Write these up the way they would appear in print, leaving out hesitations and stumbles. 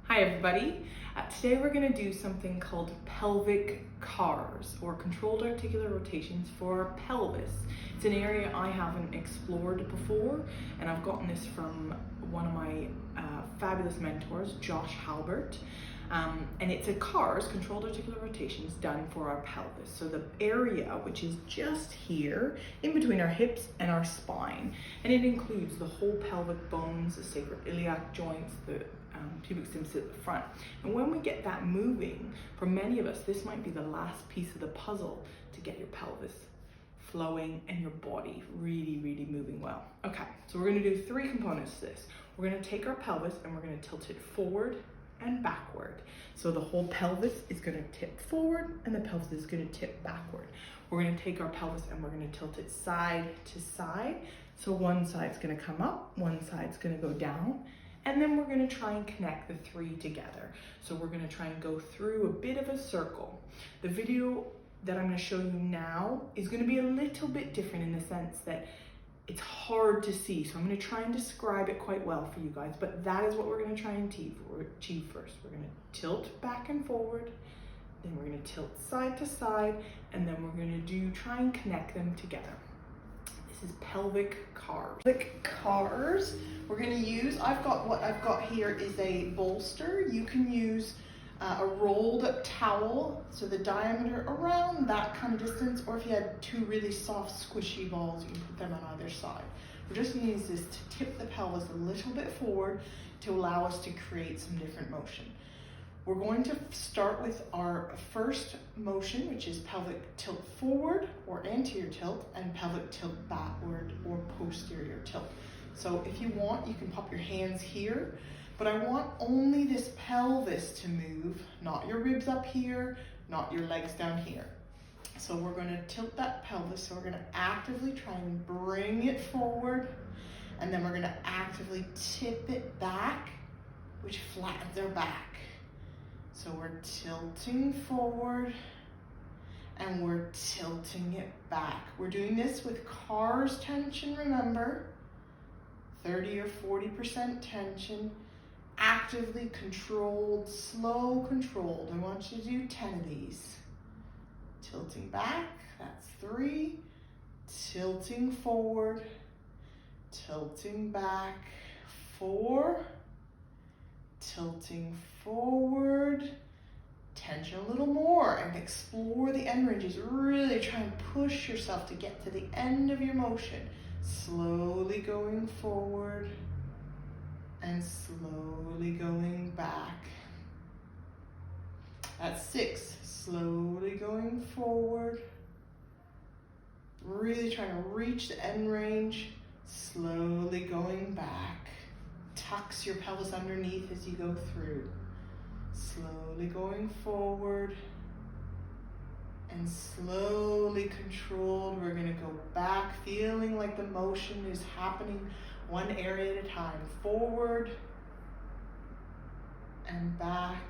Hi everybody. Today we're going to do something called pelvic CARs, or controlled articular rotations for pelvis. It's an area I haven't explored before, and I've gotten this from one of my fabulous mentors, Josh Halbert. And it's a CARs, controlled articular rotations, done for our pelvis. So the area, which is just here, in between our hips and our spine, and it includes the whole pelvic bones, the sacroiliac joints, the pubic symphysis at the front. And when we get that moving, for many of us, this might be the last piece of the puzzle to get your pelvis flowing and your body really moving well. Okay, so we're going to do three components to this. We're going to take our pelvis and we're going to tilt it forward and backward. So the whole pelvis is going to tip forward and the pelvis is going to tip backward. We're going to take our pelvis and we're going to tilt it side to side. So one side's going to come up, one side's going to go down, and then we're going to try and connect the three together. So we're going to try and go through a bit of a circle. The video that I'm going to show you now is going to be a little bit different in the sense that it's hard to see. So I'm going to try and describe it quite well for you guys, but that is what we're going to try and achieve first. We're going to tilt back and forward, then we're going to tilt side to side, and then we're going to try and connect them together. This is pelvic CARs. Pelvic CARs, we're going to use, what I've got here is a bolster. You can use a rolled up towel, so the diameter around that kind of distance, or if you had two really soft squishy balls, you can put them on either side. We're just going to use this to tip the pelvis a little bit forward to allow us to create some different motion. We're going to start with our first motion, which is pelvic tilt forward or anterior tilt, and pelvic tilt backward or posterior tilt. So if you want, you can pop your hands here, but I want only this pelvis to move, not your ribs up here, not your legs down here. So we're going to tilt that pelvis, so we're going to actively try and bring it forward, and then we're going to actively tip it back, which flattens our back. So we're tilting forward and we're tilting it back. We're doing this with CARs tension, remember, 30 or 40% tension, actively controlled, slow controlled. I want you to do 10 of these. Tilting back, that's 3, tilting forward, tilting back, 4, tilting forward, tension a little more, and explore the end ranges. Really try and push yourself to get to the end of your motion. Slowly going forward and slowly going back. That's 6. Slowly going forward. Really trying to reach the end range. Slowly going back. Tucks your pelvis underneath as you go through. Slowly going forward and slowly controlled. We're going to go back, feeling like the motion is happening one area at a time. Forward and back.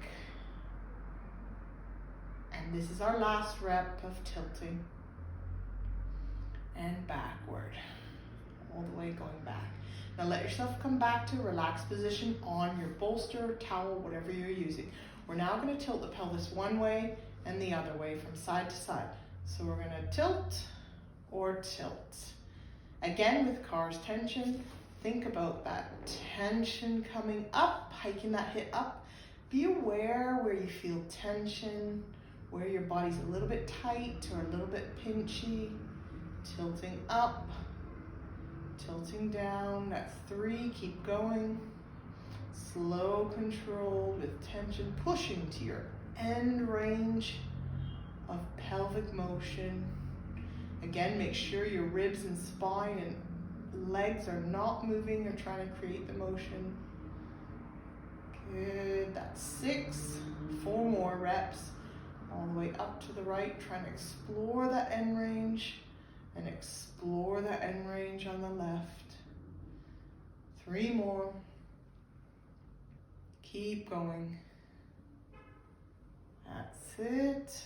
And this is our last rep of tilting and backward, all the way going back. Now let yourself come back to a relaxed position on your bolster, towel, whatever you're using. We're now going to tilt the pelvis one way and the other way from side to side. So we're going to tilt or tilt. Again with CARs tension, think about that tension coming up, hiking that hip up. Be aware where you feel tension, where your body's a little bit tight or a little bit pinchy. Tilting up. Tilting down, that's 3, keep going. Slow control with tension, pushing to your end range of pelvic motion. Again, make sure your ribs and spine and legs are not moving or trying to create the motion. Good, that's 6. 4 more reps, all the way up to the right, trying to explore that end range. And explore that end range on the left. 3 more. Keep going. That's it.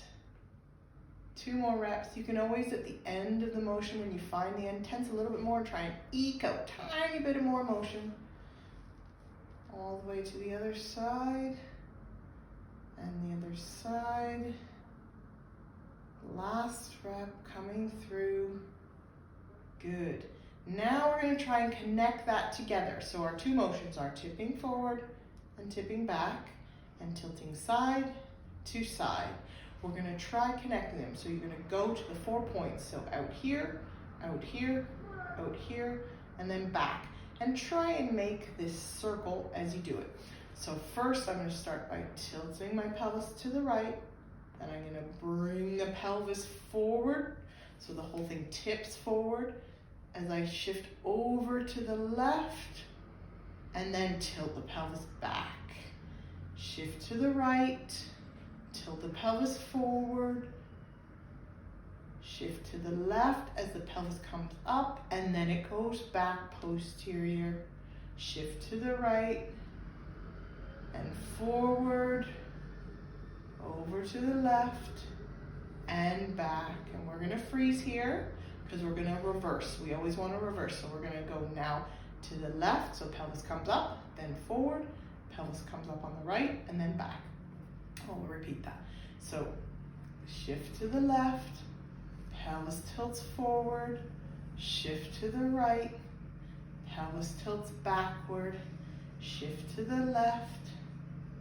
2 more reps. You can always, at the end of the motion, when you find the end, tense a little bit more, try and eke out a tiny bit of more motion. All the way to the other side, and the other side. Last rep coming through. Good. Now we're going to try and connect that together. So our two motions are tipping forward and tipping back and tilting side to side. We're going to try connecting them. So you're going to go to the 4 points. So out here, out here, out here, and then back. And try and make this circle as you do it. So first I'm going to start by tilting my pelvis to the right. Then I'm going to bring the pelvis forward so the whole thing tips forward as I shift over to the left, and then tilt the pelvis back. Shift to the right, tilt the pelvis forward, shift to the left as the pelvis comes up, and then it goes back posterior. Shift to the right and forward, over to the left and back. And we're going to freeze here because we're going to reverse. We always want to reverse. So we're going to go now to the left. So pelvis comes up, then forward. Pelvis comes up on the right and then back. We'll repeat that. So shift to the left, pelvis tilts forward, shift to the right, pelvis tilts backward, shift to the left,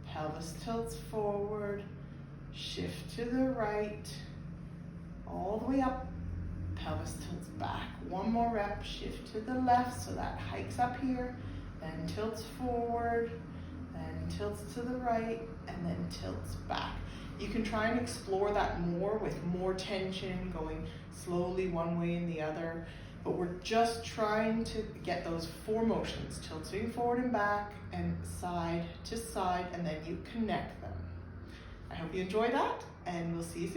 pelvis tilts forward, shift to the right, all the way up, pelvis tilts back. One more rep, shift to the left, so that hikes up here, then tilts forward, then tilts to the right, and then tilts back. You can try and explore that more with more tension, going slowly one way and the other, but we're just trying to get those 4 motions, tilting forward and back, and side to side, and then you connect them. I hope you enjoy that, and we'll see you soon.